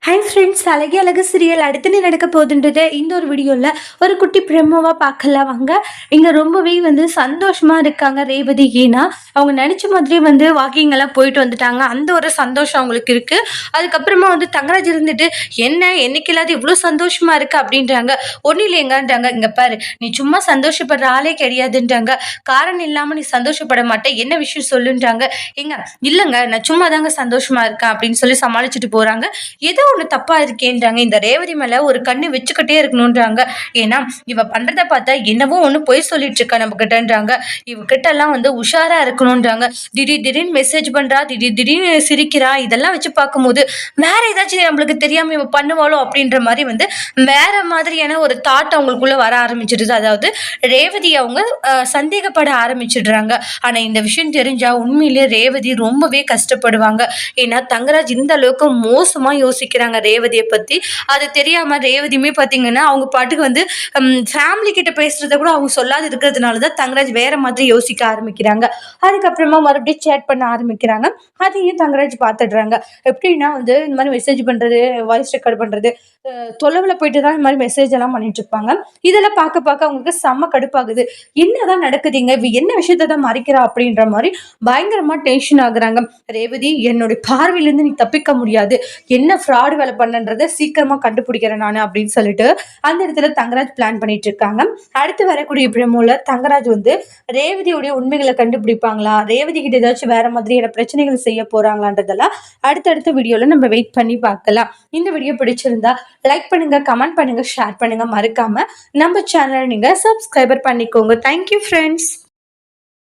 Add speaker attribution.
Speaker 1: Hi friends, அழகே அழகு serial அடுத்து என்ன நடக்க போகுதுன்றத இந்த ஒரு வீடியோவில் ஒரு குட்டி பிரமோவாக பார்க்கலாம் வாங்க. இங்கே ரொம்பவே சந்தோஷமாக இருக்காங்க ரேவதி. ஏன்னா அவங்க நினச்ச மாதிரி வாக்கிங் எல்லாம் போயிட்டு வந்துட்டாங்க. அந்த ஒரு சந்தோஷம் அவங்களுக்கு இருக்குது. அதுக்கப்புறமா தங்கராஜ் இருந்துட்டு என்ன என்னைக்கு இல்லாத இவ்வளோ சந்தோஷமாக இருக்குது அப்படின்றாங்க. ஒன்றும் இல்லையங்கன்றாங்க. இங்கே பாரு, நீ சும்மா சந்தோஷப்படுற ஆளே கிடையாதுன்றாங்க. காரணம் இல்லாமல் நீ சந்தோஷப்பட மாட்டேன், என்ன விஷயம் சொல்லுன்றாங்க. ஏங்க இல்லைங்க, நான் சும்மா தாங்க சந்தோஷமாக இருக்கேன் அப்படின்னு சொல்லி சமாளிச்சுட்டு போகிறாங்க. ஏதோ ஒண்ணு தப்பா இருக்கேன்றாங்க. இந்த ரேவதி மேல ஒரு கண்ணு வச்சுக்கிட்டே இருக்கணும்ன்றாங்க. ஏன்னா இவ பண்றத பார்த்தா என்னவோ ஒண்ணு பொய் சொல்லிட்டு இருக்கா நம்ம கிட்டன்றாங்க. இவகிட்ட எல்லாம் உஷாரா இருக்கணும்ன்றாங்க. திடீர்னு மெசேஜ் பண்றா, திடீர்னு சிரிக்கிறா. இதெல்லாம் வச்சு பார்க்கும்போது வேற ஏதாச்சும் நம்மளுக்கு தெரியாம இவ பண்ணுவாளோ அப்படின்ற மாதிரி வேற மாதிரியான ஒரு தாட் அவங்களுக்குள்ள வர ஆரம்பிச்சிடுது. அதாவது ரேவதி அவங்க சந்தேகப்பட ஆரம்பிச்சிடுறாங்க. ஆனா இந்த விஷயம் தெரிஞ்சா உண்மையிலேயே ரேவதி ரொம்பவே கஷ்டப்படுவாங்க. ஏன்னா தங்கராஜ் இந்த அளவுக்கு மோசமா யோசிக்கிறாங்க ரேவதியை பத்தி. அது தெரியாம ரேவதியுமே பாத்தீங்கன்னா அவங்க பாட்டுக்கு ஃபேமிலி கிட்ட பேசுறத கூட அவங்க சொல்லாது இருக்கிறதுனாலதான் தங்கராஜ் வேற மாதிரி யோசிக்க ஆரம்பிக்கிறாங்க. அதுக்கப்புறமா மறுபடியும் சேட் பண்ண ஆரம்பிக்கிறாங்க. அதையும் தங்கராஜ் பாத்துடுறாங்க. எப்படின்னா இந்த மாதிரி மெசேஜ் பண்றது, வாய்ஸ் ரெக்கார்ட் பண்றது, தொலைவுல போயிட்டு தான் இந்த மாதிரி மெசேஜ் எல்லாம் பண்ணிட்டு இருப்பாங்க. இதெல்லாம் பார்க்க அவங்களுக்கு செம்ம கடுப்பாகுது. என்னதான் நடக்குதுங்க, இவ என்ன விஷயத்த தான் மறைக்கிறா அப்படின்ற மாதிரி பயங்கரமா டென்ஷன் ஆகுறாங்க. ரேவதி, என்னுடைய பார்வையிலிருந்து நீ தப்பிக்க முடியாது, என்ன ஃப்ராடு வேலை பண்ணன்றதை சீக்கிரமா கண்டுபிடிக்கிறேன் நான் அப்படின்னு சொல்லிட்டு அந்த இடத்துல தங்கராஜ் பிளான் பண்ணிட்டு இருக்காங்க. அடுத்து வரக்கூடிய பிரமோல தங்கராஜ் ரேவதியோடைய உண்மைகளை கண்டுபிடிப்பாங்களா, ரேவதி கிட்ட ஏதாச்சும் வேற மாதிரியான பிரச்சனைகள் செய்ய போறாங்களான்றதெல்லாம் அடுத்தடுத்த வீடியோல நம்ம வெயிட் பண்ணி பார்க்கலாம். இந்த வீடியோ பிடிச்சிருந்தா லைக் பண்ணுங்க, கமெண்ட் பண்ணுங்க, ஷேர் பண்ணுங்க. மறக்காம நம்ம சேனலை நீங்க சப்ஸ்கிரைபர் பண்ணிக்கோங்க. Thank you friends.